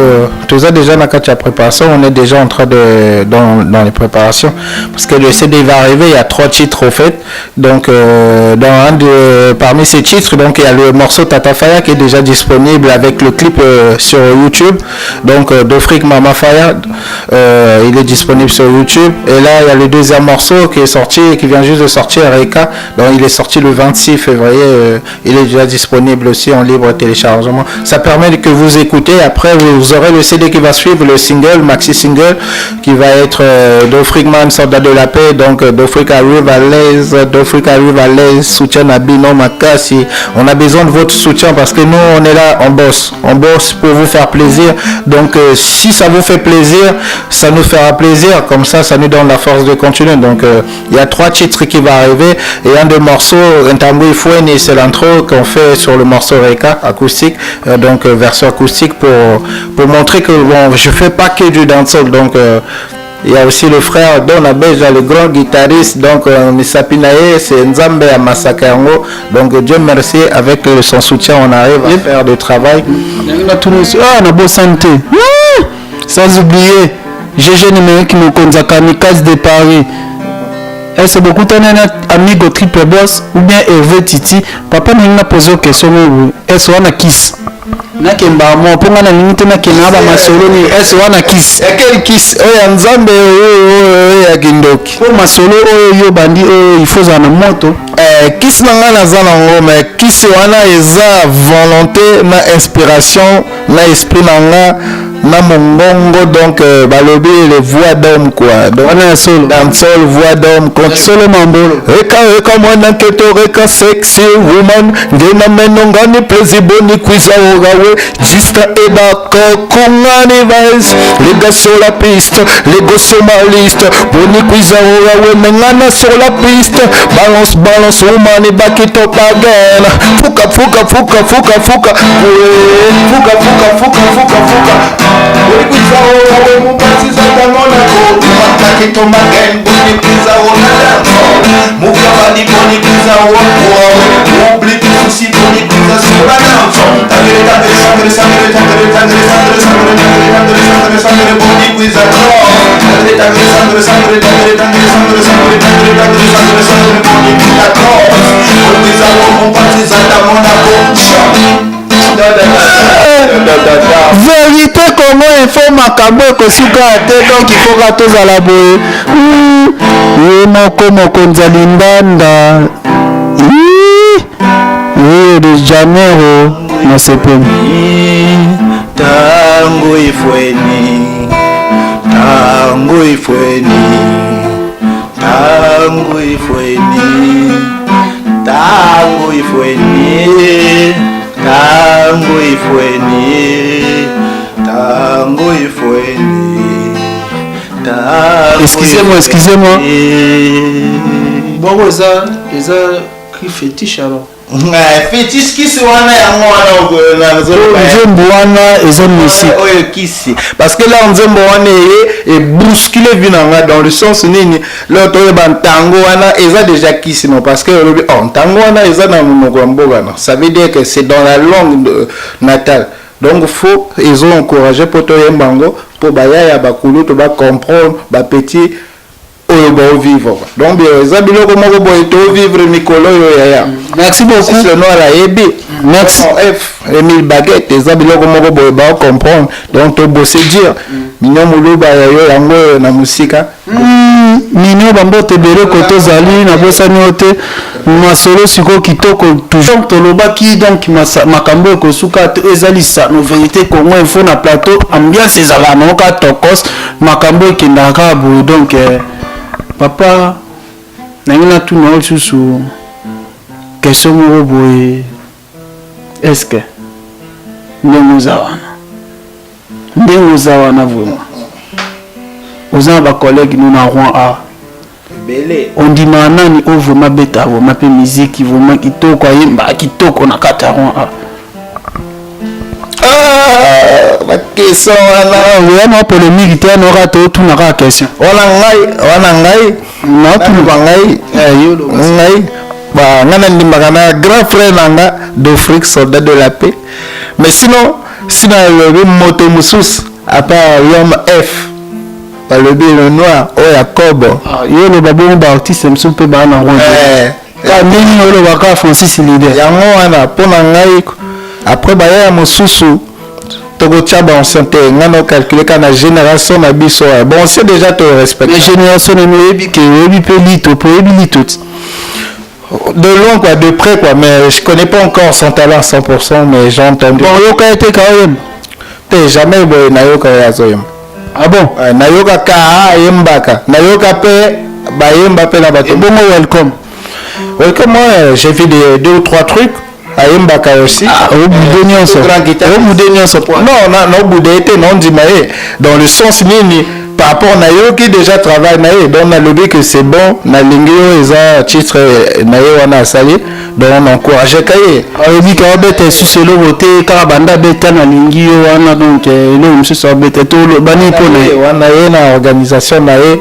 tous déjà dans la préparation, on est déjà en train de dans les préparations parce que le CD va arriver. Il y a 3 titres au fait. Donc, parmi ces titres, donc il y a le morceau Tata Faya qui est déjà disponible avec le clip sur YouTube. Donc, Dofrik Mama Faya, il est disponible sur YouTube. Et là, il y a le deuxième morceau qui est sorti, qui vient juste de sortir, Reka. Donc, il est sorti le 26 février. Il est déjà disponible aussi en libre téléchargement. Ça permet que vous écoutez. Après, vous aurez le CD qui va suivre, le single, maxi single, qui va être Dofrikman, soldat de la paix. Donc, Dofrik arrive à l'aise, soutien à Bino Makasi. On a besoin de votre soutien parce que nous, on est là, on bosse pour vous faire plaisir. Donc, si ça vous fait plaisir, ça nous fera plaisir. Comme ça nous donne la force de continuer. Donc, il y a 3 titres qui vont arriver et un des morceaux, Ntamboui Foueni, c'est l'intro qu'on fait sur le morceau Reka acoustique. Donc version acoustique pour montrer que bon, je fais pas que du dancehall. Donc il y a aussi le frère Don Abeja, le grand guitariste. Donc Misapinae, c'est Nzambe à Massakango. Donc Dieu merci, avec son soutien on arrive à faire du travail. Ah, na bonne santé. Sans oublier GG numérique Mokonza Kamikaze de Paris. Est-ce beaucoup de amigo triple boss ou bien Hervé Titi? Papa m'a posé une question. Est-ce qu'on a kiss? Nakemba mo ponga na limite na kenaba masolo ni est-ce qu'on a kiss? Quel kiss? Oh Nzambe ya Kindoki. Pour masolo yo bandi il faut za na moto. Kiss nanga na za na ngoma kiss wana eza volonté na inspiration na esprit nanga na mongongo donc balobi les voix d'homme quoi donc on a solo dans sol voix d'homme contre solo mambolo reka mwana keto reka sexy woman ngena menongani preziboni kwiza ogawe jista ebako kungani vibes les gars sur la piste les gars sur ma liste boni kwiza ogawe mengana sur la piste balance woman back it up again fuka Bonikuiza owe mupatiza tamona ko Matakito magen bonikuiza ona danso Mukabadi bonikuiza owe Oubli tout souci bonikuiza sur la danso Tangere bonikuiza bonikuiza owe mupatiza tamona ko vérité Congo Info makambo ekosuka te donc il faut ka tozala boye ye moko mokonzi alindanda Rio de Janeiro nasepeli tango ifweni excusez-moi bon ça cri fétiche alors fétiche kisi wana yango wana nzembo wana eza musique oyo kisi parce que là nzembo wana e bousculer vie nanga dans le sens nini là to ba ntango wana eza déjà kisi non parce que ntango wana eza na monoko mboka na ça veut dire que c'est dans la langue natale donc faut ils ont encouragé pour to yembango pour baya ya bakulu to ba comprendre ba petit oyo ba vivre donc bien eza biloko moko boye to vivre mikolo yo ya merci beaucoup le nom la yebi merci F Emile Baguette eza biloko moko boye ba comprendre donc to bosser dire minyo muluba yo yango na musika minyo bambote bele koto zali na bosani ote masolo siko kitoko toujours tolobaki donc makambo ekosuka ezali sa no vérité Congo Info na plateau ambiance ezala na ka tokos makambo ekendaka boye donc papa nangina tu na susu question moko boye est-ce que ndengo za wana vraiment aux ans collègues nous n'aurons à on dit nani o vraiment beta vraiment pe musique vraiment kitoko yemba kitoko na kataron a question oui on polémique te on aura tout na question wana ngai na tout ngai ngai ba ngana ndimbaka na grand frère nanga d'Afrique soldat de la paix mais sinon le moto musus à part Yom F le bien noir o Jacob yo le babon ba artiste mso pe ba na ronde ndeni yo le waka Francis leader yango wana pona ngai après ba ya mususu toko tchaba on sentait ngano calculer kana génération na biso bon on sait déjà te respecter mais génération na ebi ke ebi pe lito po ebi lito de loin quoi de près quoi mais je connais pas encore son talent à 100% mais j'ai entendu bon yo ka été quand même te jamais boy na yo ka ya zoyem. Ah bon? Nayoka ka yembaka. Nayoka pe ba yemba pe na bato. Bon welcome. Welcome moi j'ai vu deux ou trois trucs à yembaka aussi. Au bout de nyonso. Au bout de nyonso. Non, au bout de été non dit mais dans le sens nini par rapport à Nayo qui déjà travaille Nayo donc on a lobby que c'est bon na lingio eza titre Nayo wana sali donc on encourage kaye obi ka obete suselo voté karabanda beta na lingio wana donc le monsieur obete to lo bani pona wana na organisation Nayo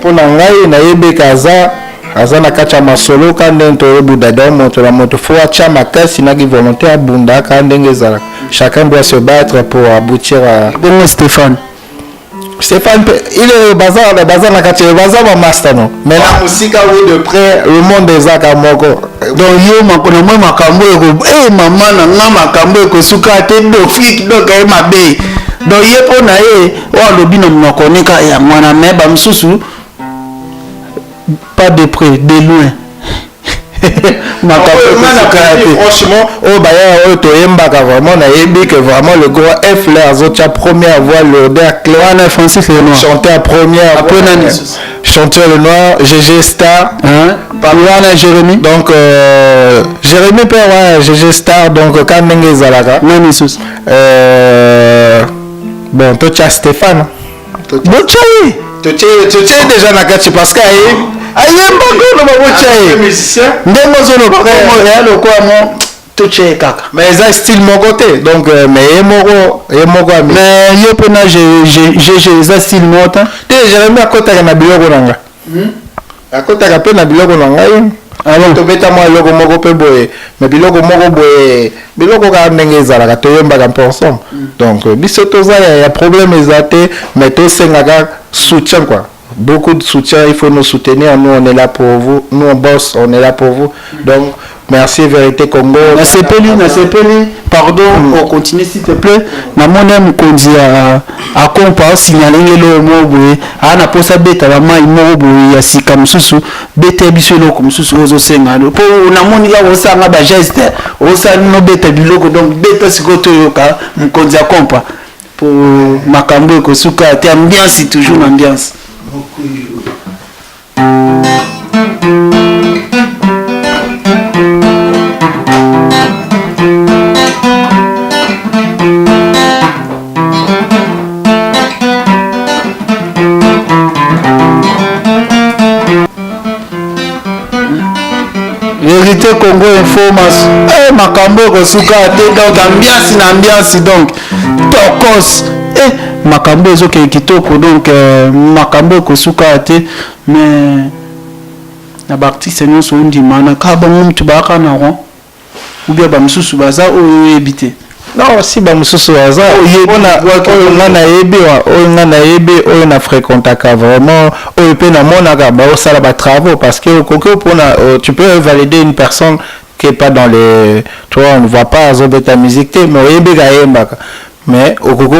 pona ngai Nayo be kaza azana kacha masolo kande to buda da moto la moto fo acha makasi na ki volonté abunda kande ngezala chacun doit se battre pour aboutir à bon Stéphane Stéphane, il est bazar na kati bazar ma master non. Mais la musique oui de près le monde des akamoko. Donc yo makona moi makambo ko maman na makambo ko suka te do fik do ka mabe. Donc ye pona wa lobi na mnakonika ya mwana meba msusu pas de près de loin. Franchement oh bah ya to yembaka vraiment na yebi que vraiment le gros F là azotia première voix l'odeur clair na Francis le noir chanteur première après nani chanteur le noir GG Star Paluana Jérémy donc Jérémy père GG Star donc quand ndenge zalaka nani sus bon to tia Stéphane bon tchai to tia déjà na kati parce que ayemba kono babochaye ndenge ozoloba ya lokwa mo toche kaka mais ça style mon côté donc mais yemoko ami mais yo pena j'ai ça style mota te Jérémy akotaka na biloko nanga akotaka pe na biloko nanga alors to beta moi loko moko pe boye mais biloko moko boye biloko ka ndenge ezalaka toyembaka mpo ensemble donc biso toza ya problème ezate mais to sengaka soutien quoi. Beaucoup de soutien, il faut nous soutenir. Nous, on est là pour vous. Nous, on bosse, on est là pour vous. Donc, merci, Vérité Congo. Pardon, on continue s'il te plaît. Na mon aime qu'on dit à compas signaler le mot à na posa beta la mai mobo ya sika msusu beta bisolo comme msusu ozo senga po na moni la osanga ba geste osa no beta biloko donc beta sikoto yoka mkonzi ya compas pour makambo ko suka te ambiance toujours l'ambiance. Vérité Congo information makambo ko suka te donc ambiance donc tokos makambo ezoke kitoko donc makambo ko suka te mais na baartiste nyonso ondimana ka bango mutu baka na ron ou bien bamisusu baza oyo ebite non si bamususu baza oyo na yebi oyo na fréquentaka vraiment oyo pe na monaka baosala batravaux parce que tu peux valider une personne qui est pas dans les tu vois on ne voit pas azobeta musique te mais oyebika yembaka mais au Congo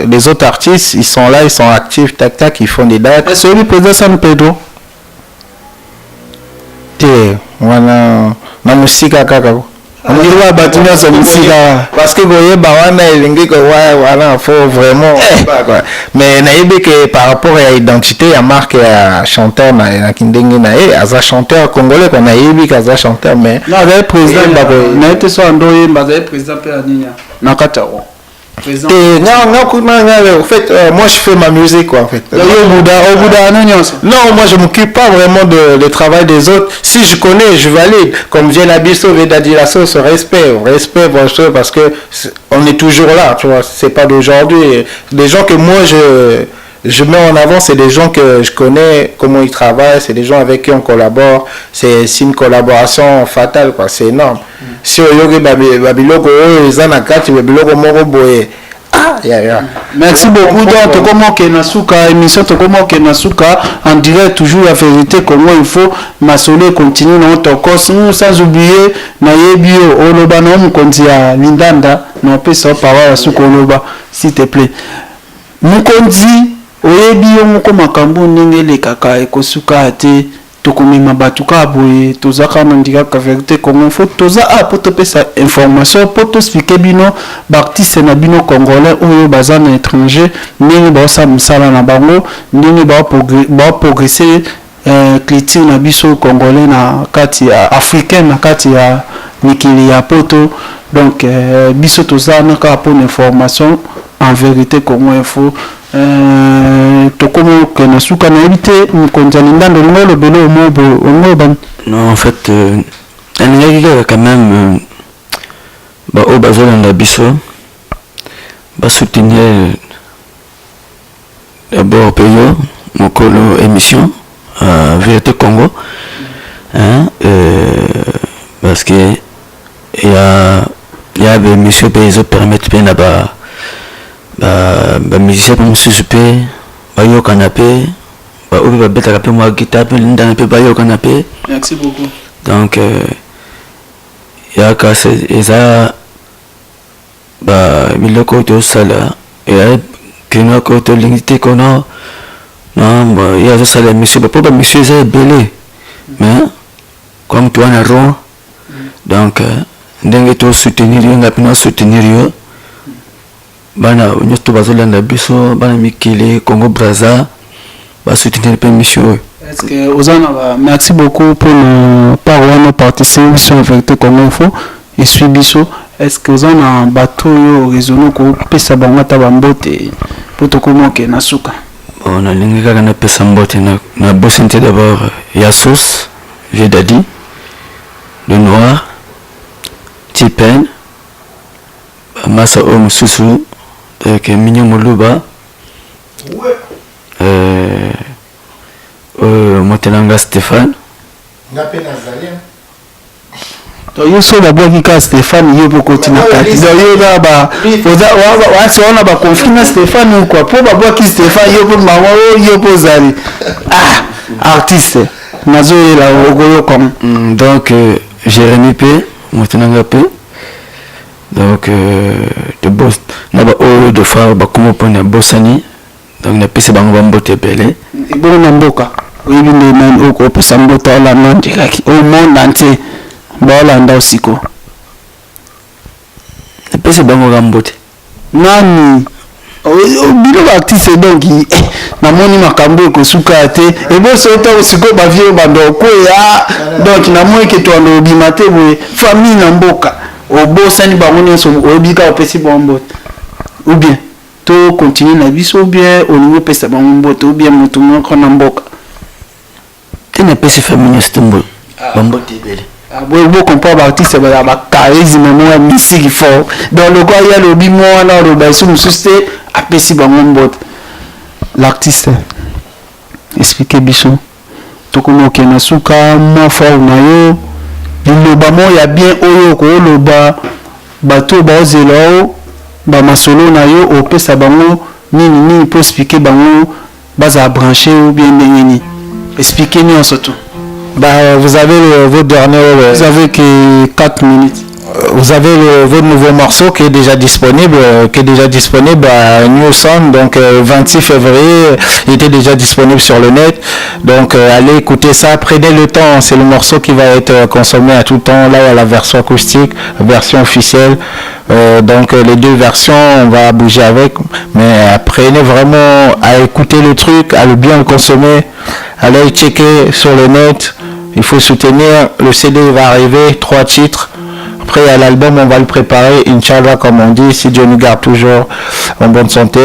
les autres artistes ils sont là ils sont actifs tac tac ils font des dates est-ce que le président San Pedro te wana na musika kaka ndiwa batunya sa musika parce que goyeba wana elingi ko wana faut vraiment quoi mais nayebi que par rapport à l'identité ya marque ya chanteur na kindenge na aza chanteur congolais qu'on nayebi kaza chanteur mais na le président bako na été so ando yemba za président pe aninya na kataro Présent. Et en fait, moi je fais ma musique quoi en fait. Non, moi je m'occupe pas vraiment de travail des autres. Si je connais, je valide. Comme Jen Abisso Veda dit la sauce, respect parce que on est toujours là, tu vois. C'est pas d'aujourd'hui. Les gens que moi je mets en avant, c'est des gens que je connais, comment ils travaillent, c'est des gens avec qui on collabore. C'est une collaboration fatale, quoi. C'est énorme. Si on y a merci beaucoup. Donc, comment Kenasuka, émission comment Kenasuka, en direct toujours la vérité, comment il faut masoler continue dans notre course, sans oublier Nayebio, Oloba, non, Kondia, Lindanda, non, peut ça parole à Sukoloba, s'il te plaît. Mukonzi, Oyebio, Mukomakambu, Ningele Kaka, Ekosuka, Ate. Tokomema batuka boye tozaka mandika ka vérité comment faut toza poto pesa information poto expliquer bino bartiste na bino congolais oyo baza na étranger ndenge ba sa musala na bango ndenge ba progresser culture na biso congolais na kati ya africain na kati ya mikili ya poto donc biso toza na ka pour information en vérité comment il faut tokomo que na suka na habité konzali ndando ngolo belo mobo non en fait elle quand même ba au bazolanda biso ba soutenir d'abord payo mokolo émission Vérité Congo hein parce que il y a des messieurs pays permettent bien là-bas musicien pour monsieur pe bayo canapé obi ba beta ka pe moi guitare pe linda pe bayo canapé. Merci beaucoup. Donc ya ka eza miloko to sala et kino ko to lingité kono non ya zo sala monsieur pas monsieur c'est belé mais comme toi na ron donc ndenge to soutenir yo ngapina soutenir yo bana nyoto bazolanda biso bana mikili Congo Brazza ba soutenir pe mission. Est-ce que Ozana merci beaucoup pour nos paroles participer sur Vérité Congo Info et suivi biso est-ce que Ozana bateau yo raisonner ko pesa bango ta bambote pour to comment que na suka on a lingi kaka na pesa mbote na bosente d'abord Yasos Vieux Daddy Le Noir Tipen Massa Omususu avec Mignon Moluba Motelanga Stéphane yo so ba boki ka Stéphane yo pour continuer kati yo ba ba on a ba confiner Stéphane quoi pour ba boki Stéphane yo pour maman yo pour zali artiste nazo la ogoyo comme donc Jérémy P Motelanga P donc de boss na ba o de fa ba como pona bossani donc na pese bango ba mbote belé et bon na mboka oui ne man o ko pesa mbota la non diraki au monde entier ba la nda osiko na pese bango ga mbote nani bino ba artiste donc na moni makambo ko suka te et bon so to osiko ba vie ba ndo ko ya donc na moi ke to ndo bimate bo famille na mboka obosani bango nyonso oyebika opesi bombo ou bien to continue na biso ou bien olingo pesa bango mbote ou bien moto moko na mboka tena pesi famille stumbo bambote belé bon comprend ba artiste ba charisme mo musique fort dans le quoi il y a le bimo na le ba sou susté apesi bango mbote l'artiste expliquer biso to kono ke na suka mo fort na yo liloba mo ya bien oyo ko loba bato bazelo ba masolo na yo opesa bango nini pour expliquer bango baza brancher ou bien nini expliquer nous surtout vous avez votre dernier vous avez que 4 minutes. Vous avez votre nouveau morceau qui est déjà disponible à New Sound, donc 26 février, il était déjà disponible sur le net, donc allez écouter ça, prenez le temps, c'est le morceau qui va être consommé à tout temps, là il y a la version acoustique, la version officielle, donc les deux versions on va bouger avec, mais prenez vraiment à écouter le truc, à le bien consommer, allez checker sur le net, il faut soutenir, le CD va arriver, 3 titres. Après, à l'album, on va le préparer, Inch'Allah, comme on dit, si Dieu nous garde toujours en bonne santé,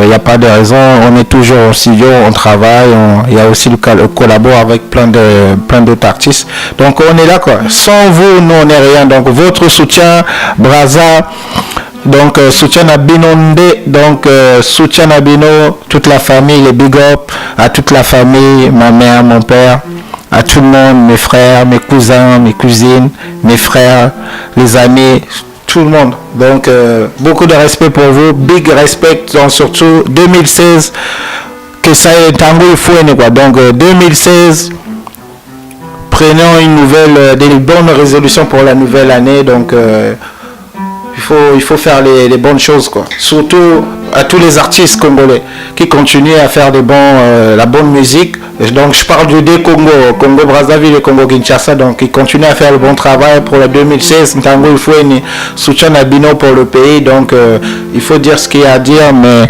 il n'y a pas de raison, on est toujours au studio, on travaille, il y a aussi le collabore avec plein d'autres artistes. Donc, on est là, quoi. Sans vous, nous, on n'est rien. Donc, votre soutien, Braza, donc soutien à Binonde, donc soutien à Bino, toute la famille, les big up, à toute la famille, ma mère, mon père, à tout le monde, mes frères, mes cousins, mes cousines, mes frères, les amis, tout le monde. Donc beaucoup de respect pour vous, big respect, donc surtout 2016, que ça est tango il faut quoi. Donc 2016, prenons une nouvelle, des bonnes résolutions pour la nouvelle année, donc il faut faire les bonnes choses, quoi. Surtout à tous les artistes congolais qui continuent à faire la bonne musique. Et donc je parle du Congo Brazzaville et Congo Kinshasa, donc ils continuent à faire le bon travail pour la 2016. Tango, il faut un soutien à Bino pour le pays, donc il faut dire ce qu'il y a à dire, mais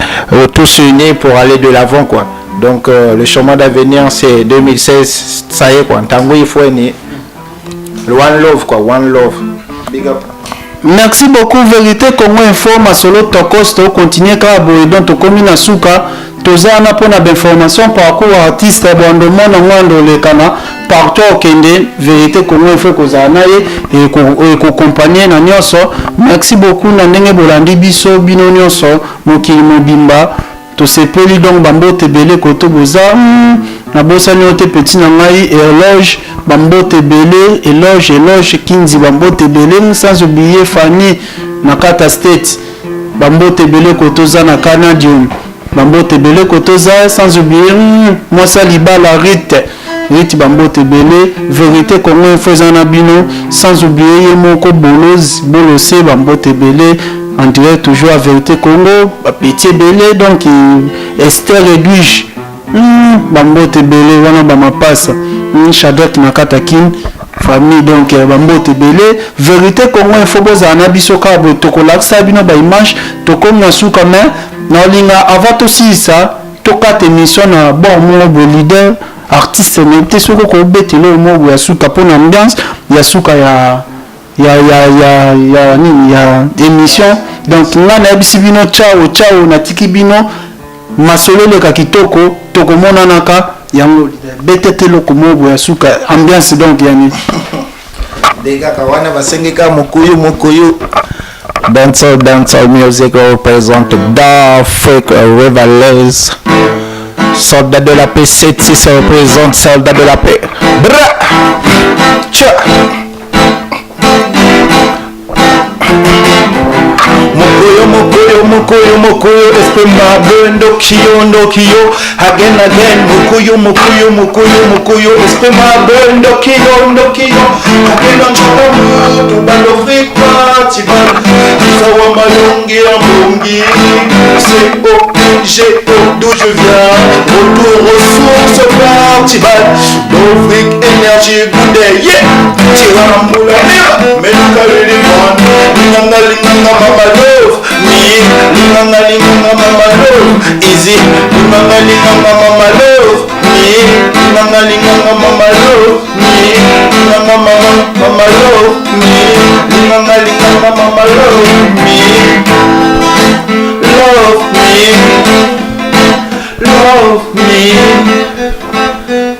tous unis pour aller de l'avant, quoi. Donc le chemin d'avenir c'est 2016, ça y est, quoi. Tango, il faut le one love, quoi, one love. Big up. Merci beaucoup Vérité Congo Info Masolo Tokos to continuer ka boye donc to komina suka toza na pona d'information par rapport à artiste bando mona ngando le kana partout au Kende Vérité Congo Info kozana et ko compagnie na nyoso. Merci beaucoup na ndenge bolandi biso bino nyoso mokili mobimba to sepeli donc bambo tebele koto boza na bosani ote petit na ngai éloge bambo tebele éloge kinzi bambo tebele sans oublier Fanny na Kata State bambo tebele koto za na Canadium bambo tebele koto za sans oublier moi ça libala Rite bambo tebele Vérité Congo Info na bino sans oublier yemoko bolose bambo tebele en direct toujours à Vérité Congo petit belé donc Esther Edwige bambo tebele wana bamapasa Shadrach Nakatakin famille donc bambo tebele Vérité Congo Info boza na biso ka bo tokolakisa bino ba image tokomi na suka mais na linga avant aussi ça tokata émission na bon mo leader artiste mais soko ko betelo mo ya suka pona ambiance ya suka ya émission donc ngana bisi bino ciao na tiki bino masolo le ka kitoko tokomona naka yango betete lokomobo ya suka ambiance donc yani dega kawana basengeka mukuyu dancehall music représente d'Afrique Rivales. Soldat de la paix 7-6 représente soldat de la paix. Mukuyu espema bendo kiyo again mukuyu espema bendo kiyo again on bando frikwa tibal sawa malungi ambungi c'est d'où je viens retour aux sources partibal l'Afrique énergie goudé tira moula melukali linganga mama love linganga mama love easy linganga mama love linganga mama love linganga mama love linganga mama love love me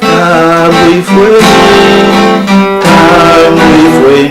I'm with me